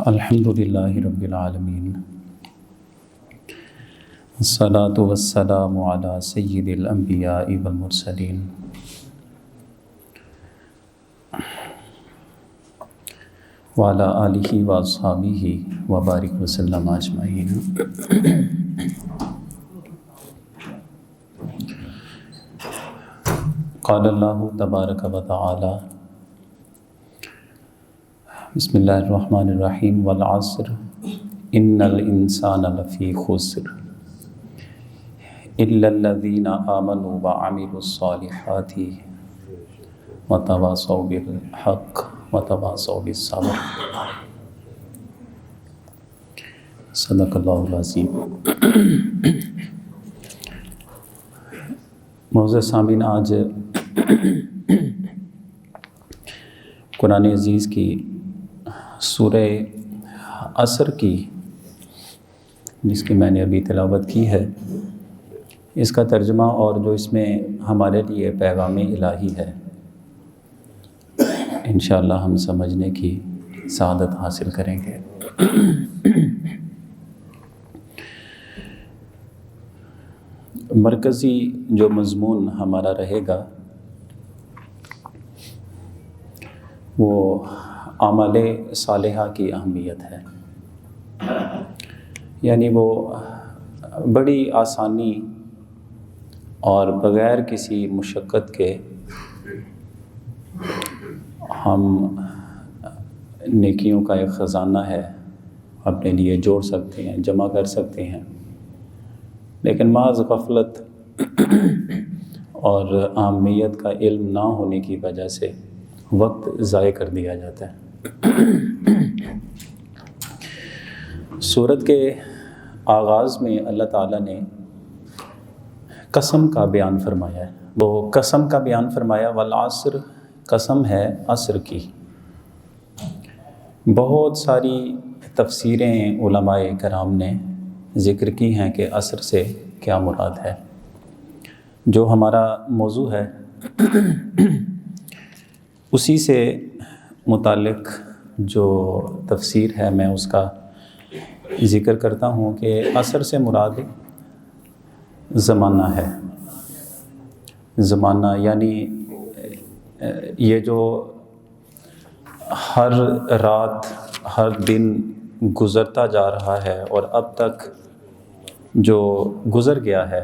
الحمدللہ رب العالمین، الصلاۃ والسلام علی سید الانبیاء والمرسلین وعلی آلہ واصحابہ وبارک وسلم اجمعین۔ قال اللہ تبارک و تعالی بسم اللہ الرحمن الرحیم والعصر ان الانسان لفی خسر الا الذین آمنوا وعملوا الصالحات وتواصوا بالحق وتواصوا بالصبر۔ صدق اللہ العظیم۔ معزز سامعین، آج قرآن عزیز کی سورہ عصر کی جس کی میں نے ابھی تلاوت کی ہے، اس کا ترجمہ اور جو اس میں ہمارے لیے پیغام الہی ہے، انشاءاللہ ہم سمجھنے کی سعادت حاصل کریں گے۔ مرکزی جو مضمون ہمارا رہے گا وہ اعمال صالحہ کی اہمیت ہے، یعنی وہ بڑی آسانی اور بغیر کسی مشقت کے ہم نیکیوں کا ایک خزانہ ہے اپنے لیے جوڑ سکتے ہیں، جمع کر سکتے ہیں، لیکن محض غفلت اور اہمیت کا علم نہ ہونے کی وجہ سے وقت ضائع کر دیا جاتا ہے۔ سورت کے آغاز میں اللہ تعالیٰ نے قسم کا بیان فرمایا ہے، وہ قسم کا بیان فرمایا، والعصر، قسم ہے عصر کی۔ بہت ساری تفسیریں علماء کرام نے ذکر کی ہیں کہ عصر سے کیا مراد ہے۔ جو ہمارا موضوع ہے اسی سے متعلق جو تفسیر ہے میں اس کا ذکر کرتا ہوں کہ عصر سے مراد زمانہ ہے۔ زمانہ یعنی یہ جو ہر رات ہر دن گزرتا جا رہا ہے اور اب تک جو گزر گیا ہے،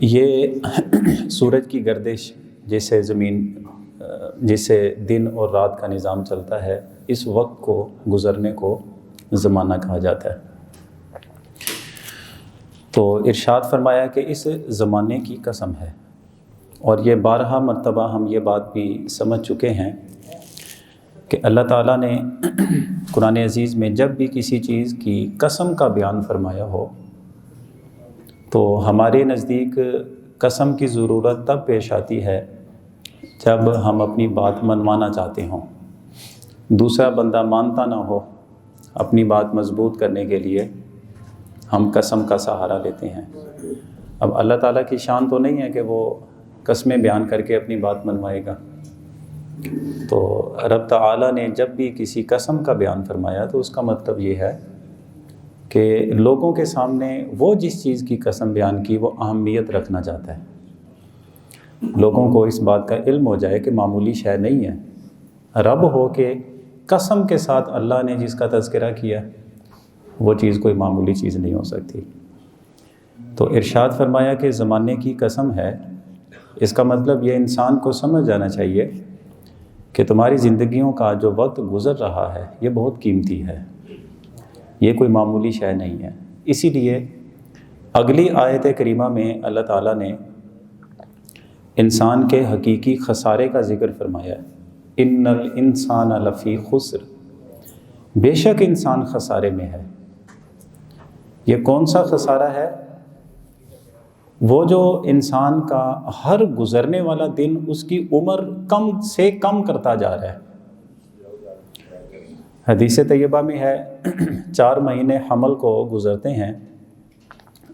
یہ سورج کی گردش جسے دن اور رات کا نظام چلتا ہے، اس وقت کو گزرنے کو زمانہ کہا جاتا ہے۔ تو ارشاد فرمایا کہ اس زمانے کی قسم ہے، اور یہ بارہا مرتبہ ہم یہ بات بھی سمجھ چکے ہیں کہ اللہ تعالیٰ نے قرآن عزیز میں جب بھی کسی چیز کی قسم کا بیان فرمایا ہو تو ہمارے نزدیک قسم کی ضرورت تب پیش آتی ہے جب ہم اپنی بات منوانا چاہتے ہوں، دوسرا بندہ مانتا نہ ہو، اپنی بات مضبوط کرنے کے لیے ہم قسم کا سہارا لیتے ہیں۔ اب اللہ تعالیٰ کی شان تو نہیں ہے کہ وہ قسمیں بیان کر کے اپنی بات منوائے گا، تو رب تعالیٰ نے جب بھی کسی قسم کا بیان فرمایا تو اس کا مطلب یہ ہے کہ لوگوں کے سامنے وہ جس چیز کی قسم بیان کی وہ اہمیت رکھنا چاہتا ہے، لوگوں کو اس بات کا علم ہو جائے کہ معمولی شے نہیں ہے، رب ہو کہ قسم کے ساتھ اللہ نے جس کا تذکرہ کیا وہ چیز کوئی معمولی چیز نہیں ہو سکتی۔ تو ارشاد فرمایا کہ زمانے کی قسم ہے، اس کا مطلب یہ انسان کو سمجھ جانا چاہیے کہ تمہاری زندگیوں کا جو وقت گزر رہا ہے یہ بہت قیمتی ہے، یہ کوئی معمولی شے نہیں ہے۔ اسی لیے اگلی آیت کریمہ میں اللہ تعالیٰ نے انسان کے حقیقی خسارے کا ذکر فرمایا ہے، ان الانسان لفی خسر، بے شک انسان خسارے میں ہے۔ یہ کون سا خسارہ ہے؟ وہ جو انسان کا ہر گزرنے والا دن اس کی عمر کم سے کم کرتا جا رہا ہے۔ حدیث طیبہ میں ہے 4 مہینے حمل کو گزرتے ہیں،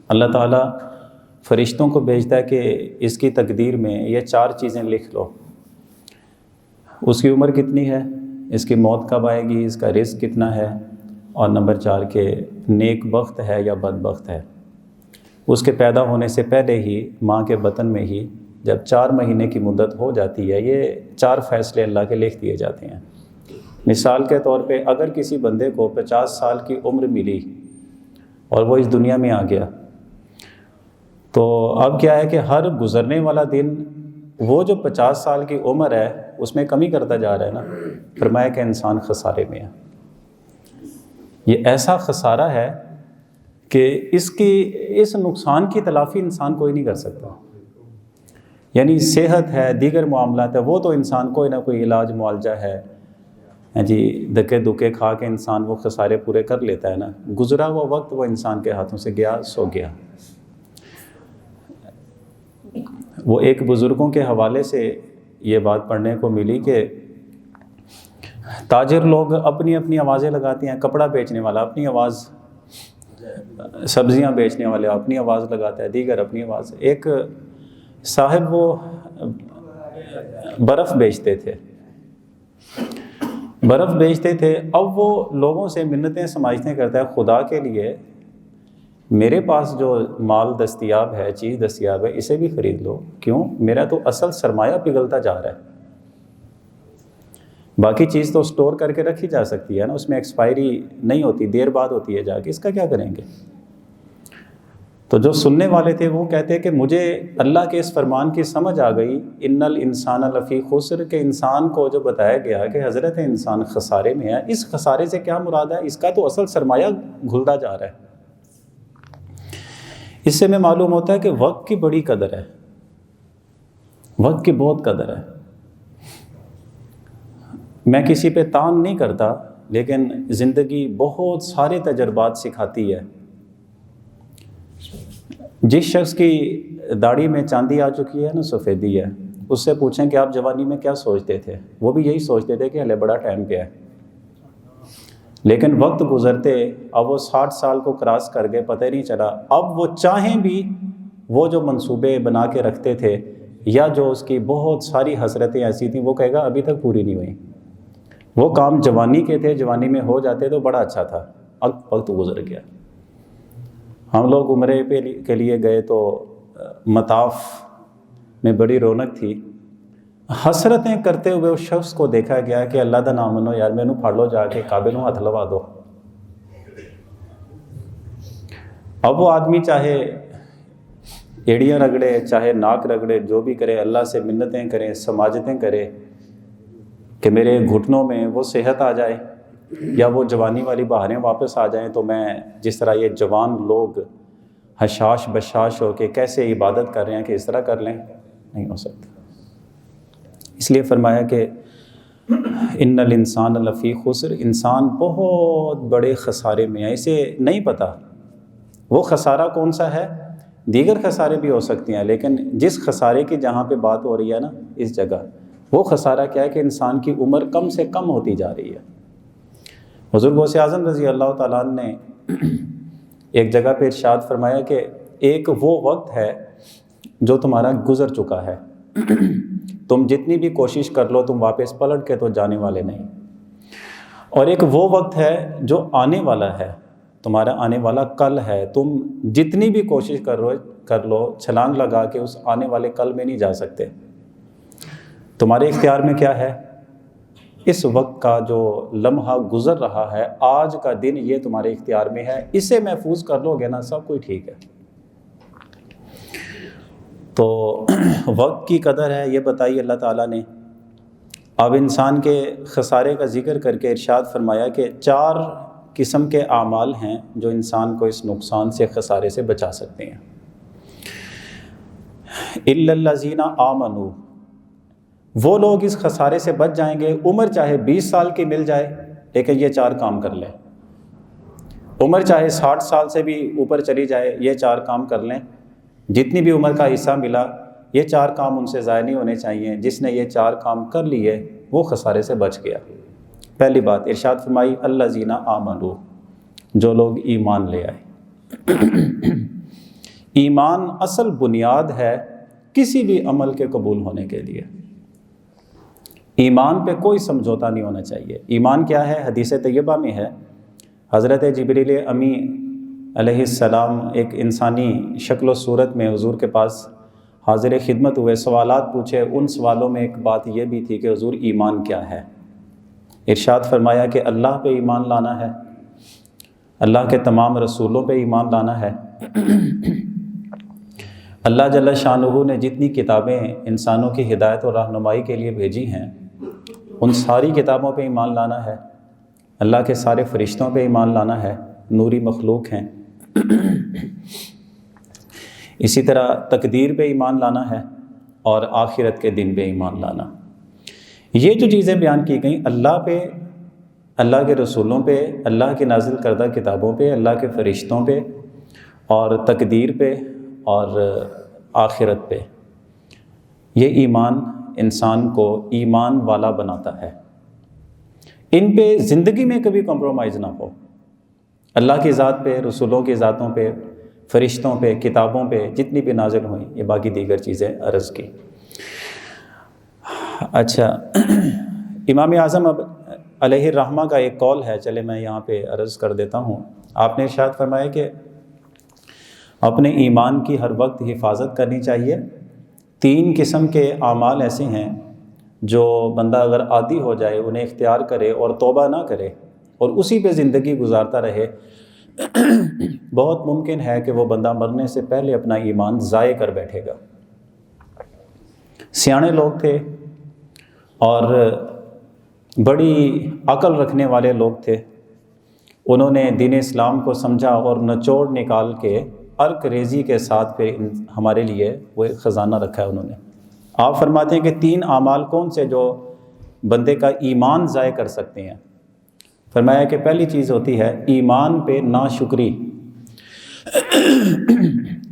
اللہ تعالیٰ فرشتوں کو بھیجتا ہے کہ اس کی تقدیر میں یہ 4 چیزیں لکھ لو۔ اس کی عمر کتنی ہے؟ اس کی موت کب آئے گی، اس کا رزق کتنا ہے، اور نمبر 4 کہ نیک بخت ہے یا بدبخت ہے۔ اس کے پیدا ہونے سے پہلے ہی ماں کے بطن میں ہی جب 4 مہینے کی مدت ہو جاتی ہے، یہ 4 فیصلے اللہ کے لکھ دیے جاتے ہیں۔ مثال کے طور پہ اگر کسی بندے کو 50 سال کی عمر ملی اور وہ اس دنیا میں آ گیا، تو اب کیا ہے کہ ہر گزرنے والا دن وہ جو 50 سال کی عمر ہے اس میں کمی کرتا جا رہا ہے نا۔ فرمایا کہ انسان خسارے میں ہے۔ یہ ایسا خسارہ ہے کہ اس نقصان کی تلافی انسان کوئی نہیں کر سکتا۔ یعنی صحت ہے، دیگر معاملات ہے، وہ تو انسان کوئی نہ کوئی علاج معالجہ ہے جی، دھکے دکے کھا کے انسان وہ خسارے پورے کر لیتا ہے نا۔ گزرا ہوا وقت وہ انسان کے ہاتھوں سے گیا سو گیا۔ وہ ایک بزرگوں کے حوالے سے یہ بات پڑھنے کو ملی کہ تاجر لوگ اپنی اپنی آوازیں لگاتے ہیں، کپڑا بیچنے والا اپنی آواز، سبزیاں بیچنے والے اپنی آواز لگاتا ہے، دیگر اپنی آواز۔ ایک صاحب وہ برف بیچتے تھے، اب وہ لوگوں سے منتیں سماجتیں کرتا ہے، خدا کے لیے میرے پاس جو مال دستیاب ہے، چیز دستیاب ہے، اسے بھی خرید لو۔ کیوں؟ میرا تو اصل سرمایہ پگھلتا جا رہا ہے۔ باقی چیز تو سٹور کر کے رکھی جا سکتی ہے نا، اس میں ایکسپائری نہیں ہوتی، دیر بعد ہوتی ہے جا کے، اس کا کیا کریں گے؟ تو جو سننے والے تھے وہ کہتے کہ مجھے اللہ کے اس فرمان کی سمجھ آ گئی، ان الانسان لفی خسر، کہ انسان کو جو بتایا گیا کہ حضرت انسان خسارے میں ہے، اس خسارے سے کیا مراد ہے؟ اس کا تو اصل سرمایہ گھلتا جا رہا ہے۔ اس سے میں معلوم ہوتا ہے کہ وقت کی بڑی قدر ہے، وقت کی بہت قدر ہے۔ میں کسی پہ تان نہیں کرتا، لیکن زندگی بہت سارے تجربات سکھاتی ہے۔ جس شخص کی داڑھی میں چاندی آ چکی ہے نا، سفیدی ہے، اس سے پوچھیں کہ آپ جوانی میں کیا سوچتے تھے، وہ بھی یہی سوچتے تھے کہ ہلے بڑا ٹائم پہ ہے۔ لیکن وقت گزرتے اب وہ 60 سال کو کراس کر گئے، پتہ ہی نہیں چلا۔ اب وہ چاہیں بھی وہ جو منصوبے بنا کے رکھتے تھے یا جو اس کی بہت ساری حسرتیں ایسی تھیں، وہ کہے گا ابھی تک پوری نہیں ہوئی۔ وہ کام جوانی کے تھے، جوانی میں ہو جاتے تو بڑا اچھا تھا، اب وقت گزر گیا۔ ہم لوگ عمرے کے لیے گئے تو مطاف میں بڑی رونق تھی، حسرتیں کرتے ہوئے اس شخص کو دیکھا گیا کہ اللہ دا نام منو یار، مینوں پھڑ لو جا کے کعبے نوں ہاتھ لوا دو۔ اب وہ آدمی چاہے ایڑیاں رگڑے، چاہے ناک رگڑے، جو بھی کرے، اللہ سے منتیں کرے، سماجتیں کرے کہ میرے گھٹنوں میں وہ صحت آ جائے یا وہ جوانی والی بہاریں واپس آ جائیں، تو میں جس طرح یہ جوان لوگ حشاش بشاش ہو کے کیسے عبادت کر رہے ہیں کہ اس طرح کر لیں، نہیں ہو سکتا۔ اس لیے فرمایا کہ ان الانسان لفی خسر، انسان بہت بڑے خسارے میں ہے، اسے نہیں پتہ وہ خسارہ کون سا ہے۔ دیگر خسارے بھی ہو سکتی ہیں، لیکن جس خسارے کی جہاں پہ بات ہو رہی ہے نا اس جگہ، وہ خسارہ کیا ہے کہ انسان کی عمر کم سے کم ہوتی جا رہی ہے۔ حضور غوث اعظم رضی اللہ تعالیٰ عنہ نے ایک جگہ پہ ارشاد فرمایا کہ ایک وہ وقت ہے جو تمہارا گزر چکا ہے، تم جتنی بھی کوشش کر لو تم واپس پلٹ کے تو جانے والے نہیں، اور ایک وہ وقت ہے جو آنے والا ہے، تمہارا آنے والا کل ہے، تم جتنی بھی کوشش کر لو چھلانگ لگا کے اس آنے والے کل میں نہیں جا سکتے۔ تمہارے اختیار میں کیا ہے؟ اس وقت کا جو لمحہ گزر رہا ہے، آج کا دن، یہ تمہارے اختیار میں ہے، اسے محفوظ کر لو گے نا سب کچھ ٹھیک ہے۔ تو وقت کی قدر ہے یہ بتائی اللہ تعالیٰ نے۔ اب انسان کے خسارے کا ذکر کر کے ارشاد فرمایا کہ 4 قسم کے اعمال ہیں جو انسان کو اس نقصان سے، خسارے سے بچا سکتے ہیں۔ الا الذین آمنوا، وہ لوگ اس خسارے سے بچ جائیں گے، عمر چاہے 20 سال کی مل جائے لیکن یہ 4 کام کر لیں، عمر چاہے 60 سال سے بھی اوپر چلی جائے، یہ 4 کام کر لیں، جتنی بھی عمر کا حصہ ملا یہ 4 کام ان سے ضائع نہیں ہونے چاہیے۔ جس نے یہ 4 کام کر لیے وہ خسارے سے بچ گیا۔ پہلی بات ارشاد فرمائی الذین آمنوا، جو لوگ ایمان لے آئے۔ ایمان اصل بنیاد ہے کسی بھی عمل کے قبول ہونے کے لیے۔ ایمان پہ کوئی سمجھوتا نہیں ہونا چاہیے۔ ایمان کیا ہے؟ حدیث طیبہ میں ہے، حضرت جبریل امی علیہ السلام ایک انسانی شکل و صورت میں حضور کے پاس حاضر خدمت ہوئے، سوالات پوچھے۔ ان سوالوں میں ایک بات یہ بھی تھی کہ حضور ایمان کیا ہے؟ ارشاد فرمایا کہ اللہ پہ ایمان لانا ہے، اللہ کے تمام رسولوں پہ ایمان لانا ہے، اللہ جل شانہ نے جتنی کتابیں انسانوں کی ہدایت اور رہنمائی کے لیے بھیجی ہیں ان ساری کتابوں پہ ایمان لانا ہے، اللہ کے سارے فرشتوں پہ ایمان لانا ہے، نوری مخلوق ہیں، اسی طرح تقدیر پہ ایمان لانا ہے، اور آخرت کے دن پہ ایمان لانا۔ یہ جو چیزیں بیان کی گئیں، اللہ پہ، اللہ کے رسولوں پہ، اللہ کی نازل کردہ کتابوں پہ، اللہ کے فرشتوں پہ، اور تقدیر پہ، اور آخرت پہ، یہ ایمان انسان کو ایمان والا بناتا ہے۔ ان پہ زندگی میں کبھی کمپرومائز نہ ہو۔ اللہ کی ذات پہ، رسولوں کی ذاتوں پہ، فرشتوں پہ، کتابوں پہ جتنی بھی نازل ہوئیں، یہ باقی دیگر چیزیں عرض کی۔ اچھا، امام اعظم علیہ الرحمہ کا ایک قول ہے، چلے میں یہاں پہ عرض کر دیتا ہوں۔ آپ نے ارشاد فرمایا کہ اپنے ایمان کی ہر وقت حفاظت کرنی چاہیے۔ 3 قسم کے اعمال ایسے ہیں جو بندہ اگر عادی ہو جائے، انہیں اختیار کرے اور توبہ نہ کرے اور اسی پہ زندگی گزارتا رہے، بہت ممکن ہے کہ وہ بندہ مرنے سے پہلے اپنا ایمان ضائع کر بیٹھے گا۔ سیانے لوگ تھے اور بڑی عقل رکھنے والے لوگ تھے، انہوں نے دین اسلام کو سمجھا اور نچوڑ نکال کے عرق ریزی کے ساتھ پھر ہمارے لیے وہ خزانہ رکھا ہے انہوں نے۔ آپ فرماتے ہیں کہ 3 اعمال کون سے جو بندے کا ایمان ضائع کر سکتے ہیں؟ فرمایا کہ پہلی چیز ہوتی ہے ایمان پہ ناشکری،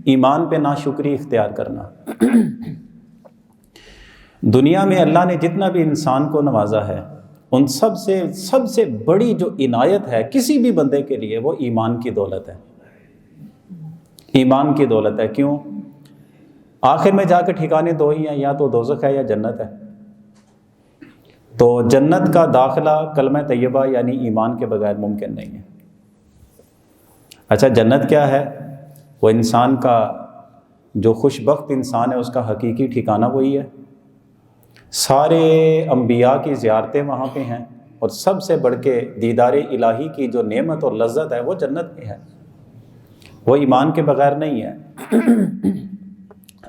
ایمان پہ ناشکری اختیار کرنا۔ دنیا میں اللہ نے جتنا بھی انسان کو نوازا ہے، ان سب سے بڑی جو عنایت ہے کسی بھی بندے کے لیے، وہ ایمان کی دولت ہے۔ ایمان کی دولت ہے۔ کیوں؟ آخر میں جا کے ٹھکانے 2 ہی ہیں، یا تو دوزخ ہے یا جنت ہے۔ تو جنت کا داخلہ کلمہ طیبہ یعنی ایمان کے بغیر ممکن نہیں ہے۔ اچھا، جنت کیا ہے؟ وہ انسان کا جو خوش بخت انسان ہے اس کا حقیقی ٹھکانہ وہی ہے۔ سارے انبیاء کی زیارتیں وہاں پہ ہیں، اور سب سے بڑھ کے دیدار الہی کی جو نعمت اور لذت ہے وہ جنت میں ہے، وہ ایمان کے بغیر نہیں ہے۔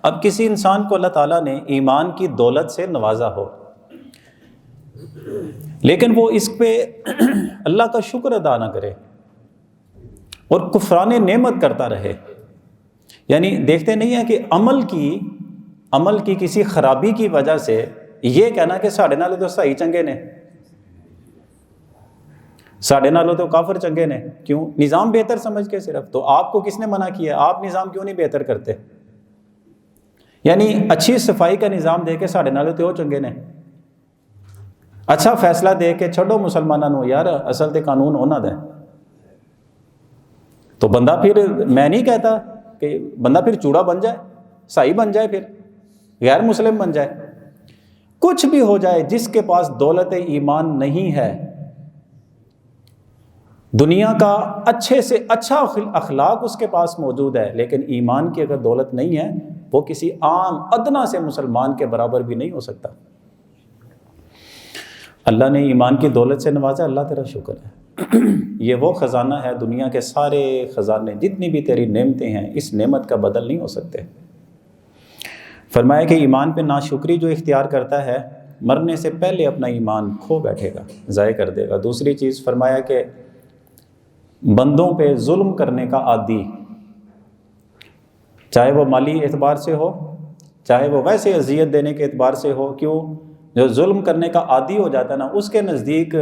اب کسی انسان کو اللہ تعالیٰ نے ایمان کی دولت سے نوازا ہو، لیکن وہ اس پہ اللہ کا شکر ادا نہ کرے اور کفران نعمت کرتا رہے، یعنی دیکھتے نہیں ہیں کہ عمل کی کسی خرابی کی وجہ سے یہ کہنا کہ ساڑھے نالوں تو صحیح چنگے نے، ساڑھے نالوں تو کافر چنگے نے۔ کیوں؟ نظام بہتر سمجھ کے صرف۔ تو آپ کو کس نے منع کیا؟ آپ نظام کیوں نہیں بہتر کرتے؟ یعنی اچھی صفائی کا نظام دے کے ساڑھے نالوں تو چنگے نے، اچھا فیصلہ دے کے چھوڑو مسلمانوں نو یار اصل تے قانون ہونا دے، تو بندہ پھر، میں نہیں کہتا کہ بندہ پھر چوڑا بن جائے، صحیح بن جائے، پھر غیر مسلم بن جائے، کچھ بھی ہو جائے، جس کے پاس دولت ایمان نہیں ہے، دنیا کا اچھے سے اچھا اخلاق اس کے پاس موجود ہے، لیکن ایمان کی اگر دولت نہیں ہے، وہ کسی عام ادنا سے مسلمان کے برابر بھی نہیں ہو سکتا۔ اللہ نے ایمان کی دولت سے نوازا، اللہ تیرا شکر ہے۔ یہ وہ خزانہ ہے، دنیا کے سارے خزانے جتنی بھی تیری نعمتیں ہیں اس نعمت کا بدل نہیں ہو سکتے۔ فرمایا کہ ایمان پہ ناشکری جو اختیار کرتا ہے مرنے سے پہلے اپنا ایمان کھو بیٹھے گا، ضائع کر دے گا۔ دوسری چیز فرمایا کہ بندوں پہ ظلم کرنے کا عادی، چاہے وہ مالی اعتبار سے ہو، چاہے وہ ویسے اذیت دینے کے اعتبار سے ہو۔ کیوں؟ جو ظلم کرنے کا عادی ہو جاتا ہے نا، اس کے نزدیک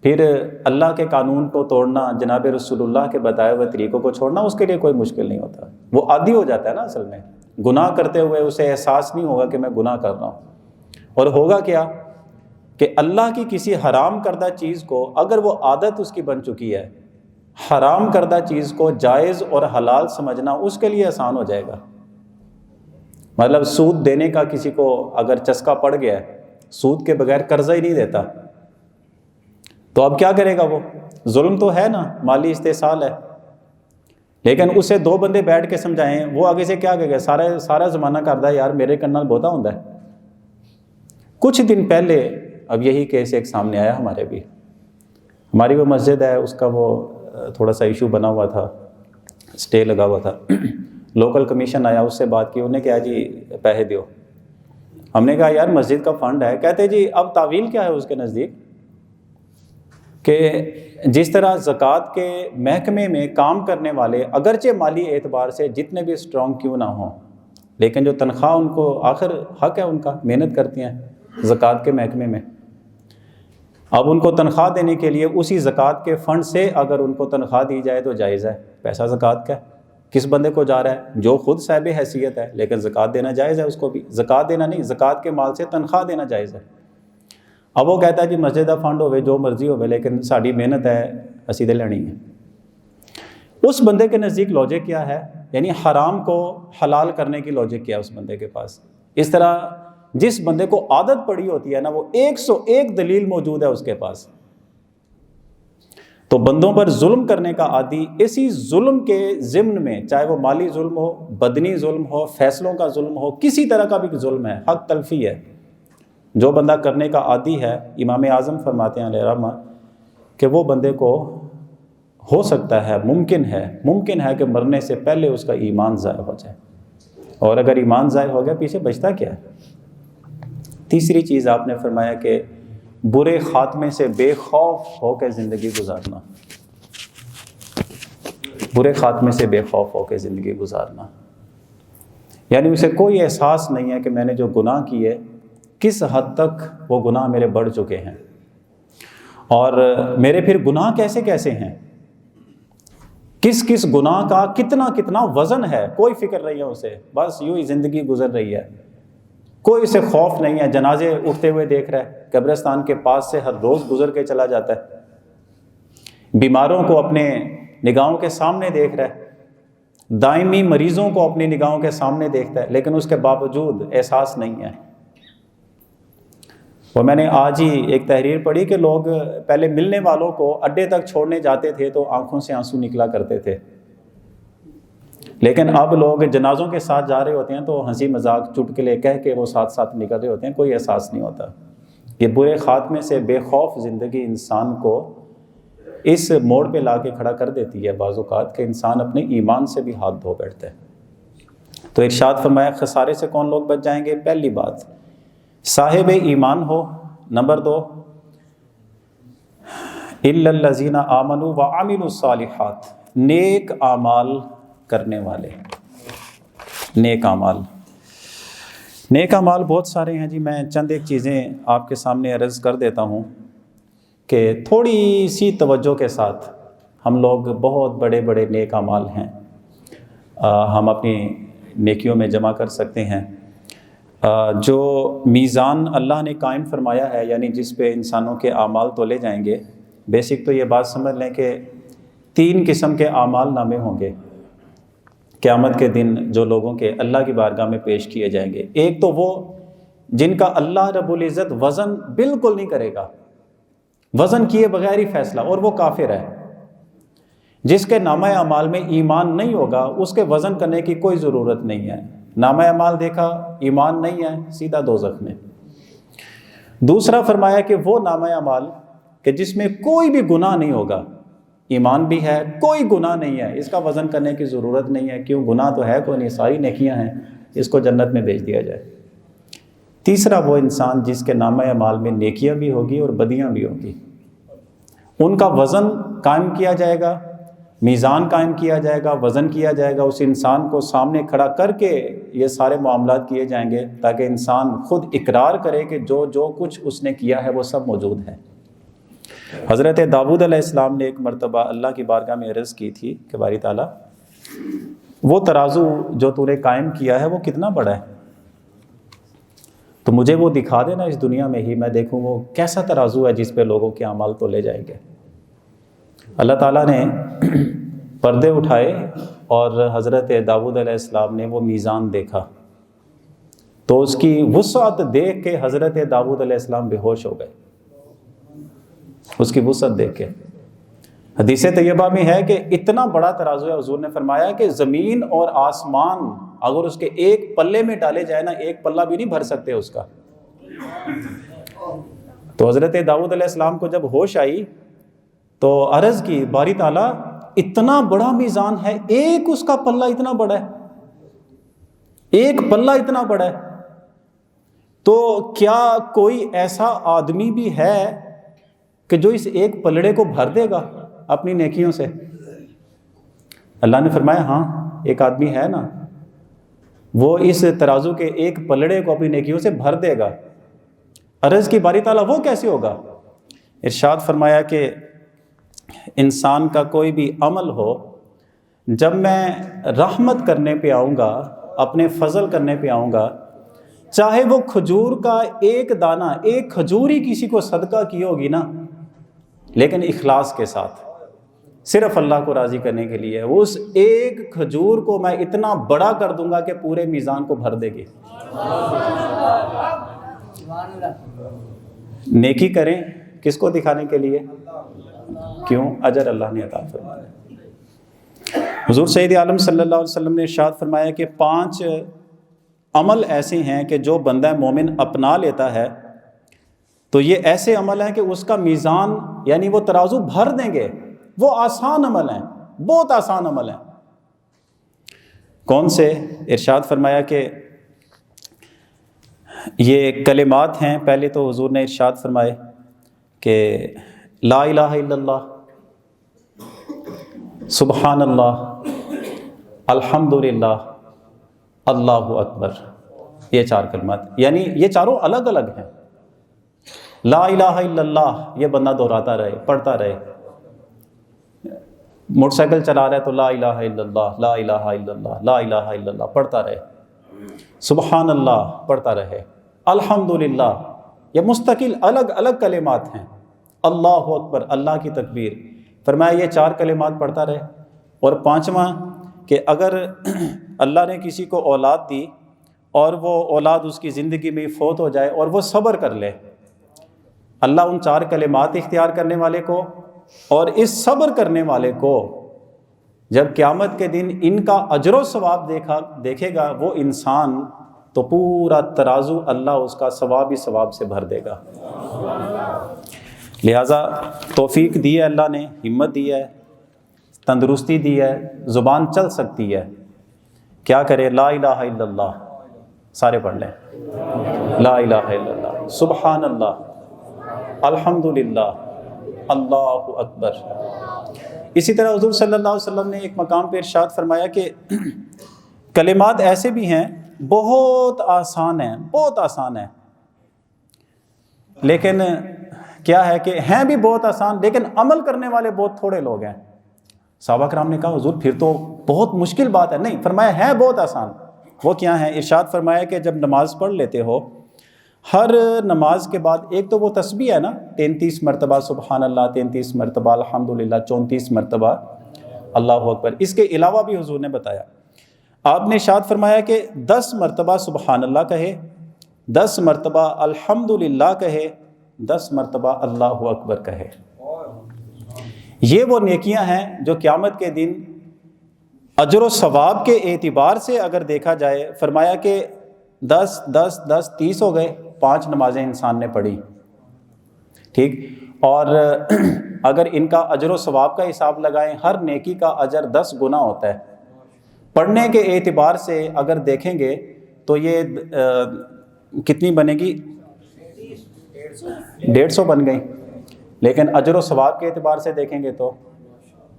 پھر اللہ کے قانون کو توڑنا، جناب رسول اللہ کے بتائے ہوئے طریقوں کو چھوڑنا اس کے لیے کوئی مشکل نہیں ہوتا۔ وہ عادی ہو جاتا ہے نا، اصل میں گناہ کرتے ہوئے اسے احساس نہیں ہوگا کہ میں گناہ کر رہا ہوں، اور ہوگا کیا کہ اللہ کی کسی حرام کردہ چیز کو اگر وہ عادت اس کی بن چکی ہے، حرام کردہ چیز کو جائز اور حلال سمجھنا اس کے لیے آسان ہو جائے گا۔ مطلب سود دینے کا کسی کو اگر چسکا پڑ گیا ہے سود کے بغیر قرضہ ہی نہیں دیتا، تو اب کیا کرے گا وہ؟ ظلم تو ہے نا، مالی استحصال ہے، لیکن اسے دو بندے بیٹھ کے سمجھائیں، وہ آگے سے کیا کہے گا؟ سارا زمانہ کردا ہے یار میرے کرنا بہتا ہوندا ہے۔ کچھ دن پہلے اب یہی کیس ایک سامنے آیا ہمارے بھی، ہماری وہ مسجد ہے، اس کا وہ تھوڑا سا ایشو بنا ہوا تھا، سٹے لگا ہوا تھا، لوکل کمیشن آیا، اس سے بات کی، انہوں نے کہا جی پیسے دیو۔ ہم نے کہا یار مسجد کا فنڈ ہے، کہتے جی اب تعویل کیا ہے اس کے نزدیک کہ جس طرح زکوٰۃ کے محکمے میں کام کرنے والے اگرچہ مالی اعتبار سے جتنے بھی اسٹرانگ کیوں نہ ہوں، لیکن جو تنخواہ ان کو آخر حق ہے، ان کا محنت کرتی ہیں زکوٰۃ کے محکمے میں، اب ان کو تنخواہ دینے کے لیے اسی زکوٰۃ کے فنڈ سے اگر ان کو تنخواہ دی جائے تو جائز ہے۔ پیسہ زکوٰۃ کا ہے، کس بندے کو جا رہا ہے؟ جو خود صاحب حیثیت ہے، لیکن زکوٰۃ دینا جائز ہے، اس کو بھی زکوٰۃ دینا نہیں، زکوٰۃ کے مال سے تنخواہ دینا جائز ہے۔ اب وہ کہتا ہے جی مسجد کا فنڈ ہوئے جو مرضی ہوئے، لیکن ساری محنت ہے اسی دے لینی ہے۔ اس بندے کے نزدیک لاجک کیا ہے؟ یعنی حرام کو حلال کرنے کی لاجک کیا ہے اس بندے کے پاس؟ اس طرح جس بندے کو عادت پڑی ہوتی ہے نا، وہ 101 دلیل موجود ہے اس کے پاس۔ تو بندوں پر ظلم کرنے کا عادی اسی ظلم کے ضمن میں، چاہے وہ مالی ظلم ہو، بدنی ظلم ہو، فیصلوں کا ظلم ہو، کسی طرح کا بھی ظلم ہے، حق تلفی ہے، جو بندہ کرنے کا عادی ہے، امام اعظم فرماتے ہیں علیہ رحمہ کہ وہ بندے کو ہو سکتا ہے، ممکن ہے کہ مرنے سے پہلے اس کا ایمان ضائع ہو جائے، اور اگر ایمان ضائع ہو گیا پیچھے بچتا کیا ہے؟ تیسری چیز آپ نے فرمایا کہ برے خاتمے سے بے خوف ہو کے زندگی گزارنا، برے خاتمے سے بے خوف ہو کے زندگی گزارنا، یعنی اسے کوئی احساس نہیں ہے کہ میں نے جو گناہ کیے کس حد تک وہ گناہ میرے بڑھ چکے ہیں، اور میرے پھر گناہ کیسے کیسے ہیں، کس گناہ کا کتنا وزن ہے، کوئی فکر نہیں ہے اسے، بس یوں ہی زندگی گزر رہی ہے، کوئی اسے خوف نہیں ہے، جنازے اٹھتے ہوئے دیکھ رہا ہے، قبرستان کے پاس سے ہر روز گزر کے چلا جاتا ہے، بیماروں کو اپنے نگاہوں کے سامنے دیکھ رہا ہے، دائمی مریضوں کو اپنی نگاہوں کے سامنے دیکھتا ہے، لیکن اس کے باوجود احساس نہیں ہے۔ اور میں نے آج ہی ایک تحریر پڑھی کہ لوگ پہلے ملنے والوں کو اڈے تک چھوڑنے جاتے تھے تو آنکھوں سے آنسو نکلا کرتے تھے، لیکن اب لوگ جنازوں کے ساتھ جا رہے ہوتے ہیں تو ہنسی مذاق چٹکلے کہہ کے وہ ساتھ نکل رہے ہوتے ہیں، کوئی احساس نہیں ہوتا۔ یہ برے خاتمے سے بے خوف زندگی انسان کو اس موڑ پہ لا کے کھڑا کر دیتی ہے بعض اوقات کہ انسان اپنے ایمان سے بھی ہاتھ دھو بیٹھتا ہے۔ تو ارشاد فرمایا خسارے سے کون لوگ بچ جائیں گے؟ پہلی بات صاحب ایمان ہو، نمبر 2 الا الذین آمنوا وعملوا الصالحات، نیک اعمال کرنے والے، نیک اعمال بہت سارے ہیں جی، میں چند ایک چیزیں آپ کے سامنے عرض کر دیتا ہوں کہ تھوڑی سی توجہ کے ساتھ ہم لوگ بہت بڑے بڑے نیک اعمال ہیں ہم اپنی نیکیوں میں جمع کر سکتے ہیں۔ جو میزان اللہ نے قائم فرمایا ہے، یعنی جس پہ انسانوں کے اعمال تولے جائیں گے، بیسک تو یہ بات سمجھ لیں کہ 3 قسم کے اعمال نامے ہوں گے قیامت کے دن جو لوگوں کے اللہ کی بارگاہ میں پیش کیے جائیں گے۔ ایک تو وہ جن کا اللہ رب العزت وزن بالکل نہیں کرے گا، وزن کیے بغیر ہی فیصلہ، اور وہ کافر ہے، جس کے نامہ اعمال میں ایمان نہیں ہوگا اس کے وزن کرنے کی کوئی ضرورت نہیں ہے، نامہ اعمال دیکھا ایمان نہیں ہے، سیدھا دوزخ میں۔ دوسرا فرمایا کہ وہ نامہ اعمال کہ جس میں کوئی بھی گناہ نہیں ہوگا، ایمان بھی ہے کوئی گناہ نہیں ہے، اس کا وزن کرنے کی ضرورت نہیں ہے، کیوں گناہ تو ہے کوئی نہیں، ساری نیکیاں ہیں، اس کو جنت میں بھیج دیا جائے۔ تیسرا وہ انسان جس کے نامہ اعمال میں نیکیاں بھی ہوگی اور بدیاں بھی ہوگی، ان کا وزن قائم کیا جائے گا، میزان قائم کیا جائے گا، وزن کیا جائے گا، اس انسان کو سامنے کھڑا کر کے یہ سارے معاملات کیے جائیں گے تاکہ انسان خود اقرار کرے کہ جو کچھ اس نے کیا ہے وہ سب موجود ہے۔ حضرت داؤد علیہ السلام نے ایک مرتبہ اللہ کی بارگاہ میں عرض کی تھی کہ باری تعالیٰ وہ ترازو جو تو نے قائم کیا ہے وہ کتنا بڑا ہے، تو مجھے وہ دکھا دینا اس دنیا میں ہی، میں دیکھوں وہ کیسا ترازو ہے جس پہ لوگوں کے اعمال تولے جائیں گے۔ اللہ تعالیٰ نے پردے اٹھائے اور حضرت داؤد علیہ السلام نے وہ میزان دیکھا، تو اس کی وسعت دیکھ کے حضرت داؤد علیہ السلام بے ہوش ہو گئے، اس کی وسعت دیکھ کے۔ حدیث طیبہ میں ہے کہ اتنا بڑا ترازو ہے، حضور نے فرمایا کہ زمین اور آسمان اگر اس کے ایک پلے میں ڈالے جائے نا، ایک پلہ بھی نہیں بھر سکتے اس کا۔ تو حضرت داؤد علیہ السلام کو جب ہوش آئی تو عرض کی، باری تعالیٰ اتنا بڑا میزان ہے، ایک اس کا پلہ اتنا بڑا ہے، ایک پلہ اتنا بڑا ہے، تو کیا کوئی ایسا آدمی بھی ہے کہ جو اس ایک پلڑے کو بھر دے گا اپنی نیکیوں سے؟ اللہ نے فرمایا ہاں ایک آدمی ہے نا، وہ اس ترازو کے ایک پلڑے کو اپنی نیکیوں سے بھر دے گا۔ عرض کی باری تعالیٰ وہ کیسے ہوگا؟ ارشاد فرمایا کہ انسان کا کوئی بھی عمل ہو، جب میں رحمت کرنے پہ آؤں گا، اپنے فضل کرنے پہ آؤں گا، چاہے وہ کھجور کا ایک دانہ، ایک کھجور ہی کسی کو صدقہ کی ہوگی نا، لیکن اخلاص کے ساتھ صرف اللہ کو راضی کرنے کے لیے، وہ اس ایک کھجور کو میں اتنا بڑا کر دوں گا کہ پورے میزان کو بھر دے گی۔ نیکی کریں کس کو دکھانے کے لیے؟ کیوں؟ اجر اللہ نے عطا فرمایا۔ حضور سید عالم صلی اللہ علیہ وسلم نے ارشاد فرمایا کہ 5 عمل ایسے ہیں کہ جو بندہ مومن اپنا لیتا ہے تو یہ ایسے عمل ہیں کہ اس کا میزان یعنی وہ ترازو بھر دیں گے۔ وہ آسان عمل ہیں، بہت آسان عمل ہیں۔ کون سے؟ ارشاد فرمایا کہ یہ کلمات ہیں۔ پہلے تو حضور نے ارشاد فرمائے کہ لا الہ الا اللہ، سبحان اللہ، الحمدللہ، اللہ اکبر، یہ 4 کلمات، یعنی یہ چاروں الگ الگ ہیں۔ لا الہ الا اللہ یہ بندہ دہراتا رہے، پڑھتا رہے۔ موٹر سائیکل چلا رہا ہے تو لا الہ الا اللہ، لا الہ الا اللہ، لا الہ الا اللہ پڑھتا رہے۔ سبحان اللہ پڑھتا رہے۔ الحمدللہ، یہ مستقل الگ الگ کلمات ہیں۔ اللہ اکبر، اللہ کی تکبیر، فرمایا یہ 4 کلمات پڑھتا رہے۔ اور 5واں کہ اگر اللہ نے کسی کو اولاد دی اور وہ اولاد اس کی زندگی میں فوت ہو جائے اور وہ صبر کر لے، اللہ ان 4 کلمات اختیار کرنے والے کو اور اس صبر کرنے والے کو جب قیامت کے دن ان کا اجر و ثواب دیکھے گا وہ انسان، تو پورا ترازو اللہ اس کا ثواب ہی ثواب سے بھر دے گا۔ لہٰذا توفیق دی ہے اللہ نے، ہمت دی ہے، تندرستی دی ہے، زبان چل سکتی ہے، کیا کرے؟ لا الہ الا اللہ سارے پڑھ لیں، لا الہ الا اللہ، سبحان اللہ، الحمدللہ، اللہ اکبر۔ اسی طرح حضور صلی اللہ علیہ وسلم نے ایک مقام پہ ارشاد فرمایا کہ کلمات ایسے بھی ہیں بہت آسان ہیں، بہت آسان ہیں، لیکن کیا ہے کہ ہیں بھی بہت آسان لیکن عمل کرنے والے بہت تھوڑے لوگ ہیں۔ صحابہ کرام نے کہا حضور پھر تو بہت مشکل بات ہے۔ نہیں، فرمایا ہے بہت آسان۔ وہ کیا ہیں؟ ارشاد فرمایا کہ جب نماز پڑھ لیتے ہو، ہر نماز کے بعد ایک تو وہ تسبیح ہے نا، 33 مرتبہ سبحان اللہ، 33 مرتبہ الحمدللہ، 34 مرتبہ اللہ اکبر، اس کے علاوہ بھی حضور نے بتایا، آپ نے ارشاد فرمایا کہ 10 مرتبہ سبحان اللہ کہے، 10 مرتبہ الحمدللہ کہے، 10 مرتبہ اللہ اکبر کہے۔ یہ وہ نیکیاں ہیں جو قیامت کے دن اجر و ثواب کے اعتبار سے اگر دیکھا جائے، فرمایا کہ 10 10 10 30 ہو گئے، 5 نمازیں انسان نے پڑھی، ٹھیک، اور اگر ان کا اجر و ثواب کا حساب لگائیں، ہر نیکی کا اجر 10 گنا ہوتا ہے۔ پڑھنے کے اعتبار سے اگر دیکھیں گے تو یہ کتنی بنے گی؟ 150 بن گئی، لیکن اجر و ثواب کے اعتبار سے دیکھیں گے تو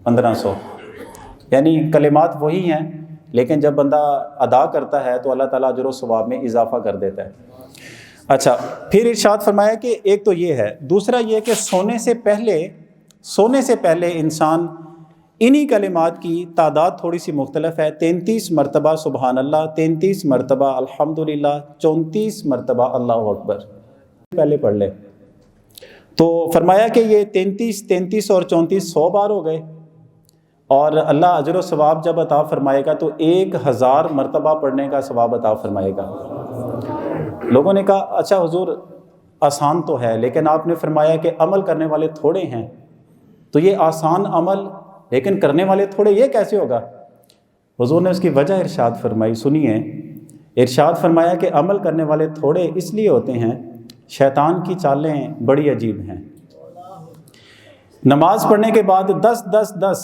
1500، یعنی کلمات وہی ہیں لیکن جب بندہ ادا کرتا ہے تو اللہ تعالیٰ اجر و ثواب میں اضافہ کر دیتا ہے۔ اچھا، پھر ارشاد فرمایا کہ ایک تو یہ ہے، دوسرا یہ کہ سونے سے پہلے انسان انہی کلمات کی تعداد تھوڑی سی مختلف ہے، 33 مرتبہ سبحان اللہ، 33 مرتبہ الحمدللہ، 34 مرتبہ اللہ اکبر پہلے پڑھ لے۔ تو فرمایا کہ یہ 33 اور 34 100 بار ہو گئے، اور اللہ اجر و ثواب جب عطا فرمائے گا تو 1000 مرتبہ پڑھنے کا ثواب عطا فرمائے گا۔ لوگوں نے کہا اچھا حضور آسان تو ہے، لیکن آپ نے فرمایا کہ عمل کرنے والے تھوڑے ہیں، تو یہ آسان عمل لیکن کرنے والے تھوڑے، یہ کیسے ہوگا؟ حضور نے اس کی وجہ ارشاد فرمائی، سنیے۔ ارشاد فرمایا کہ عمل کرنے والے تھوڑے اس لیے ہوتے ہیں، شیطان کی چالیں بڑی عجیب ہیں۔ نماز پڑھنے کے بعد 10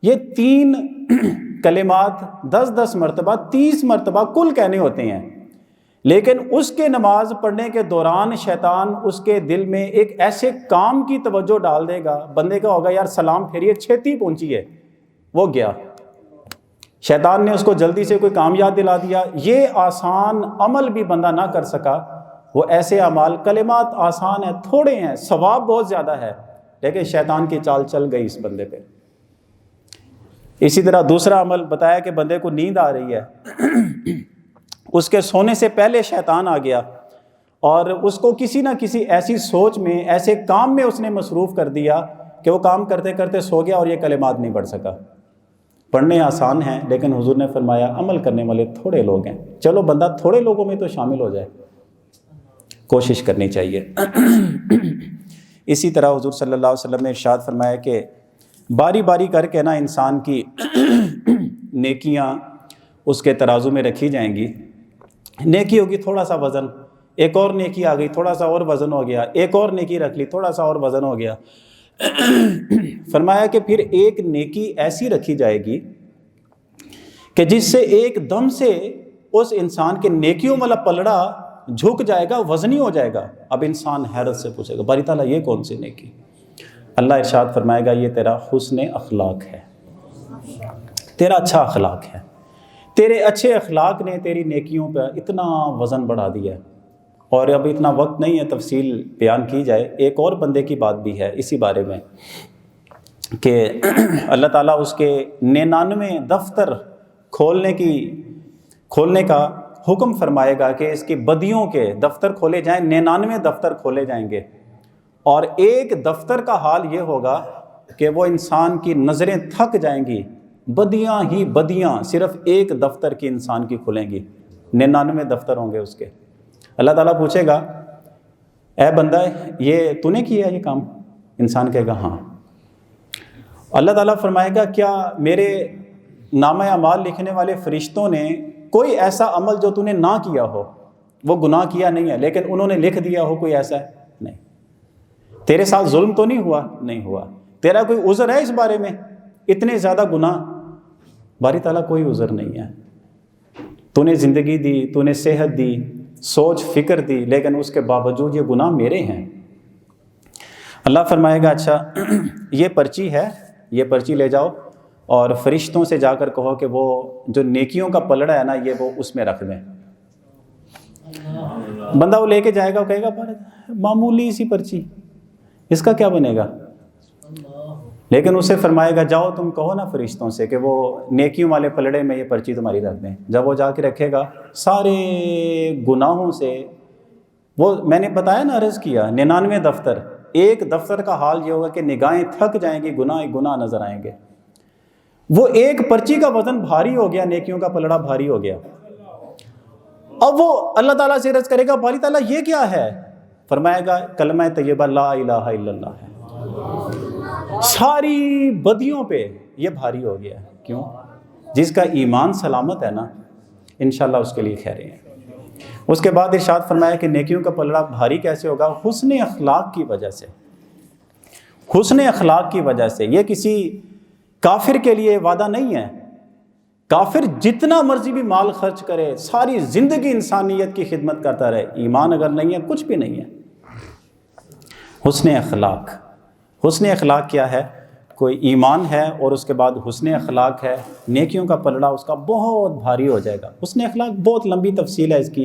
یہ 3 کلمات 10 مرتبہ 30 مرتبہ کل کہنے ہوتے ہیں، لیکن اس کے نماز پڑھنے کے دوران شیطان اس کے دل میں ایک ایسے کام کی توجہ ڈال دے گا، بندے کا ہوگا یار سلام پھیریے چھیتی پہنچی ہے، وہ گیا، شیطان نے اس کو جلدی سے کوئی کام یاد دلا دیا، یہ آسان عمل بھی بندہ نہ کر سکا۔ وہ ایسے اعمال، کلمات آسان ہیں، تھوڑے ہیں، ثواب بہت زیادہ ہے، لیکن شیطان کی چال چل گئی اس بندے پہ۔ اسی طرح دوسرا عمل بتایا کہ بندے کو نیند آ رہی ہے، اس کے سونے سے پہلے شیطان آ گیا اور اس کو کسی نہ کسی ایسی سوچ میں، ایسے کام میں اس نے مصروف کر دیا کہ وہ کام کرتے کرتے سو گیا اور یہ کلمات نہیں پڑھ سکا۔ پڑھنے آسان ہیں، لیکن حضور نے فرمایا عمل کرنے والے تھوڑے لوگ ہیں۔ چلو بندہ تھوڑے لوگوں میں تو شامل ہو جائے، کوشش کرنی چاہیے۔ اسی طرح حضور صلی اللہ علیہ وسلم نے ارشاد فرمایا کہ باری باری کر کے نا انسان کی نیکیاں اس کے ترازو میں رکھی جائیں گی۔ نیکی ہوگی تھوڑا سا وزن، ایک اور نیکی آ گئی تھوڑا سا اور وزن ہو گیا، ایک اور نیکی رکھ لی تھوڑا سا اور وزن ہو گیا۔ فرمایا کہ پھر ایک نیکی ایسی رکھی جائے گی کہ جس سے ایک دم سے اس انسان کے نیکیوں والا پلڑا جھک جائے گا، وزنی ہو جائے گا۔ اب انسان حیرت سے پوچھے گا باری تعالیٰ یہ کون سی نیکی؟ اللہ ارشاد فرمائے گا یہ تیرا حسن اخلاق ہے، تیرا اچھا اخلاق ہے، تیرے اچھے اخلاق نے تیری نیکیوں پہ اتنا وزن بڑھا دیا ہے۔ اور اب اتنا وقت نہیں ہے تفصیل بیان کی جائے، ایک اور بندے کی بات بھی ہے اسی بارے میں کہ اللہ تعالیٰ اس کے 99 دفتر کھولنے کا حکم فرمائے گا کہ اس کی بدیوں کے دفتر کھولے جائیں، 99 دفتر کھولے جائیں گے، اور ایک دفتر کا حال یہ ہوگا کہ وہ انسان کی نظریں تھک جائیں گی، بدیاں ہی بدیاں صرف ایک دفتر کی انسان کی کھلیں گی، 99 دفتر ہوں گے اس کے۔ اللہ تعالیٰ پوچھے گا اے بندہ یہ تو نے کیا یہ کام؟ انسان کہے گا ہاں۔ اللہ تعالیٰ فرمائے گا کیا میرے نامہ اعمال لکھنے والے فرشتوں نے کوئی ایسا عمل جو تو نے نہ کیا ہو، وہ گناہ کیا نہیں ہے لیکن انہوں نے لکھ دیا ہو، کوئی ایسا ہے؟ نہیں۔ تیرے ساتھ ظلم تو نہیں ہوا؟ نہیں ہوا۔ تیرا کوئی عذر ہے اس بارے میں؟ اتنے زیادہ گناہ؟ باری تعالیٰ کوئی عذر نہیں ہے۔ تو نے زندگی دی، تو نے صحت دی، سوچ فکر دی، لیکن اس کے باوجود یہ گناہ میرے ہیں۔ اللہ فرمائے گا اچھا یہ پرچی ہے، یہ پرچی لے جاؤ اور فرشتوں سے جا کر کہو کہ وہ جو نیکیوں کا پلڑا ہے نا یہ وہ اس میں رکھ دیں۔ بندہ وہ لے کے جائے گا، وہ کہے گا معمولی سی پرچی، اس کا کیا بنے گا؟ لیکن اسے فرمائے گا جاؤ تم کہو نا فرشتوں سے کہ وہ نیکیوں والے پلڑے میں یہ پرچی تمہاری رکھ دیں۔ جب وہ جا کے رکھے گا سارے گناہوں سے، وہ میں نے بتایا نا عرض کیا 99 دفتر، ایک دفتر کا حال یہ ہوگا کہ نگاہیں تھک جائیں گی، گناہ نظر آئیں گے۔ وہ ایک پرچی کا وزن بھاری ہو گیا، نیکیوں کا پلڑا بھاری ہو گیا۔ اب وہ اللہ تعالیٰ سے عرض کرے گا باری تعالیٰ یہ کیا ہے؟ فرمائے گا کلمہ طیبہ لا الہ الا اللہ ہے۔ ساری بدیوں پہ یہ بھاری ہو گیا۔ کیوں؟ جس کا ایمان سلامت ہے نا انشاءاللہ اس کے لیے خیریں ہیں۔ اس کے بعد ارشاد فرمایا کہ نیکیوں کا پلڑا بھاری کیسے ہوگا؟ حسن اخلاق کی وجہ سے، حسن اخلاق کی وجہ سے۔ یہ کسی کافر کے لیے وعدہ نہیں ہے۔ کافر جتنا مرضی بھی مال خرچ کرے، ساری زندگی انسانیت کی خدمت کرتا رہے، ایمان اگر نہیں ہے کچھ بھی نہیں ہے۔ حسن اخلاق، حسن اخلاق کیا ہے؟ کوئی ایمان ہے اور اس کے بعد حسن اخلاق ہے، نیکیوں کا پلڑا اس کا بہت بھاری ہو جائے گا۔ حسن اخلاق بہت لمبی تفصیل ہے اس کی،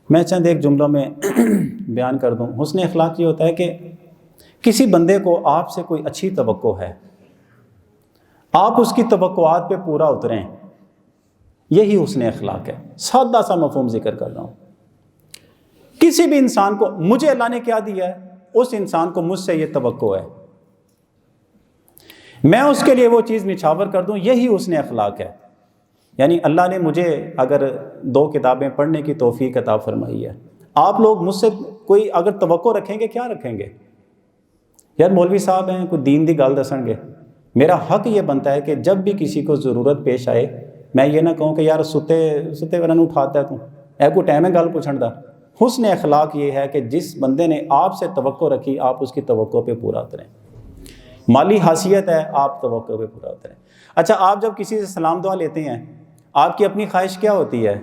میں چند ایک جملوں میں بیان کر دوں۔ حسن اخلاق یہ ہوتا ہے کہ کسی بندے کو آپ سے کوئی اچھی توقع ہے، آپ اس کی توقعات پہ پورا اتریں، یہی حسن اخلاق ہے۔ سادہ سا مفہوم ذکر کر رہا ہوں۔ کسی بھی انسان کو مجھے اللہ نے کیا دیا ہے، اس انسان کو مجھ سے یہ توقع ہے، میں اس کے لیے وہ چیز نچھاور کر دوں، یہی حسن اخلاق ہے۔ یعنی اللہ نے مجھے اگر 2 کتابیں پڑھنے کی توفیق عطا فرمائی ہے، آپ لوگ مجھ سے کوئی اگر توقع رکھیں گے، کیا رکھیں گے؟ یار مولوی صاحب ہیں، کوئی دین دی گل دسن گے۔ میرا حق یہ بنتا ہے کہ جب بھی کسی کو ضرورت پیش آئے، میں یہ نہ کہوں کہ یار ستے ورن اٹھاتا ہے تو اے کوئی ٹائم ہے گل پوچھن دا۔ حسن اخلاق یہ ہے کہ جس بندے نے آپ سے توقع رکھی، آپ اس کی توقع پہ پورا اتریں۔ مالی حیثیت ہے، آپ توقع پہ پورا اتریں۔ اچھا، آپ جب کسی سے سلام دعا لیتے ہیں، آپ کی اپنی خواہش کیا ہوتی ہے؟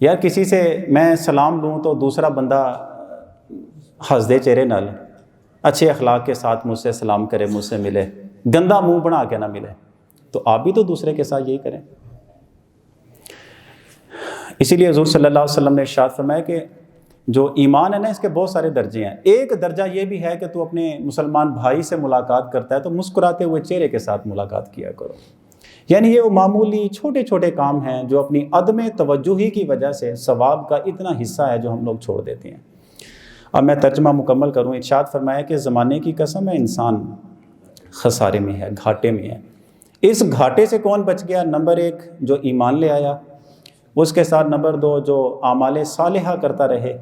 یار کسی سے میں سلام لوں تو دوسرا بندہ ہنس دے چہرے نال، اچھے اخلاق کے ساتھ مجھ سے سلام کرے، مجھ سے ملے، گندا منہ بنا کے نہ ملے۔ تو آپ بھی تو دوسرے کے ساتھ یہی کریں۔ اسی لیے حضور صلی اللہ علیہ وسلم نے ارشاد فرمایا کہ جو ایمان ہے نا، اس کے بہت سارے درجے ہیں۔ ایک درجہ یہ بھی ہے کہ تو اپنے مسلمان بھائی سے ملاقات کرتا ہے تو مسکراتے ہوئے چہرے کے ساتھ ملاقات کیا کرو۔ یعنی یہ وہ معمولی چھوٹے چھوٹے کام ہیں جو اپنی عدم توجہی کی وجہ سے ثواب کا اتنا حصہ ہے جو ہم لوگ چھوڑ دیتے ہیں۔ اب میں ترجمہ مکمل کروں۔ ارشاد فرمایا کہ زمانے کی قسم ہے، انسان خسارے میں ہے، گھاٹے میں ہے۔ اس گھاٹے سے کون بچ گیا؟ نمبر 1 جو ایمان لے آیا، اس کے ساتھ نمبر 2 جو اعمال صالحہ کرتا رہے،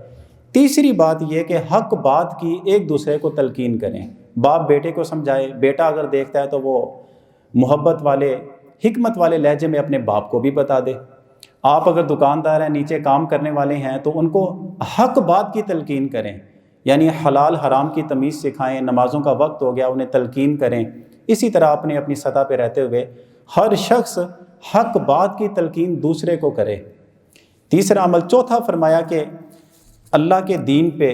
تیسری بات یہ کہ حق بات کی ایک دوسرے کو تلقین کریں۔ باپ بیٹے کو سمجھائے، بیٹا اگر دیکھتا ہے تو وہ محبت والے حکمت والے لہجے میں اپنے باپ کو بھی بتا دے۔ آپ اگر دکاندار ہیں، نیچے کام کرنے والے ہیں، تو ان کو حق بات کی تلقین کریں، یعنی حلال حرام کی تمیز سکھائیں۔ نمازوں کا وقت ہو گیا، انہیں تلقین کریں۔ اسی طرح اپنی سطح پہ رہتے ہوئے ہر شخص حق بات کی تلقین دوسرے کو کرے۔ تیسرا عمل، چوتھا فرمایا کہ اللہ کے دین پہ،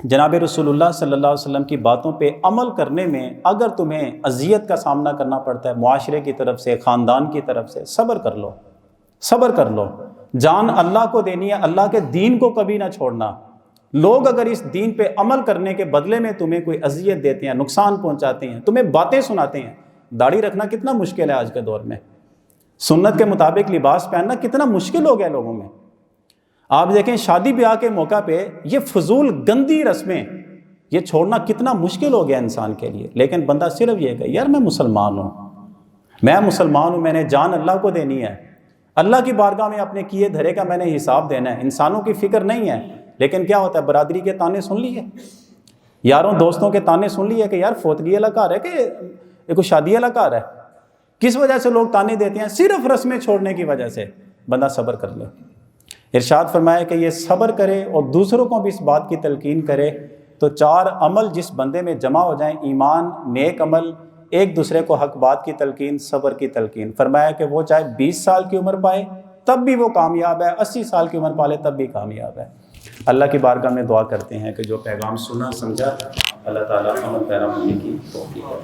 جناب رسول اللہ صلی اللہ علیہ وسلم کی باتوں پہ عمل کرنے میں اگر تمہیں اذیت کا سامنا کرنا پڑتا ہے معاشرے کی طرف سے، خاندان کی طرف سے، صبر کر لو، صبر کر لو۔ جان اللہ کو دینی ہے، اللہ کے دین کو کبھی نہ چھوڑنا۔ لوگ اگر اس دین پہ عمل کرنے کے بدلے میں تمہیں کوئی اذیت دیتے ہیں، نقصان پہنچاتے ہیں، تمہیں باتیں سناتے ہیں۔ داڑھی رکھنا کتنا مشکل ہے آج کے دور میں، سنت کے مطابق لباس پہننا کتنا مشکل ہو گیا لوگوں میں۔ آپ دیکھیں شادی بیاہ کے موقع پہ یہ فضول گندی رسمیں، یہ چھوڑنا کتنا مشکل ہو گیا انسان کے لیے۔ لیکن بندہ صرف یہ کہ یار میں مسلمان ہوں، میں نے جان اللہ کو دینی ہے، اللہ کی بارگاہ میں اپنے کیے دھرے کا میں نے حساب دینا ہے، انسانوں کی فکر نہیں ہے۔ لیکن کیا ہوتا ہے، برادری کے تانے سن لیے، یاروں دوستوں کے تانے سن لیے کہ یار فوتگی والا گھر ہے کہ یہ کوئی شادی والا گھر ہے۔ کس وجہ سے لوگ تانے دیتے ہیں؟ صرف رسمیں چھوڑنے کی وجہ سے۔ بندہ صبر کر لے۔ ارشاد فرمایا کہ یہ صبر کرے اور دوسروں کو بھی اس بات کی تلقین کرے تو 4 عمل جس بندے میں جمع ہو جائیں، ایمان، نیک عمل، ایک دوسرے کو حق بات کی تلقین، صبر کی تلقین، فرمایا کہ وہ چاہے 20 سال کی عمر پائے تب بھی وہ کامیاب ہے، 80 سال کی عمر پالے تب بھی کامیاب ہے۔ اللہ کی بارگاہ میں دعا کرتے ہیں کہ جو پیغام سنا سمجھا، اللہ تعالیٰ عمل پیرا ہونے کی توفیق عطا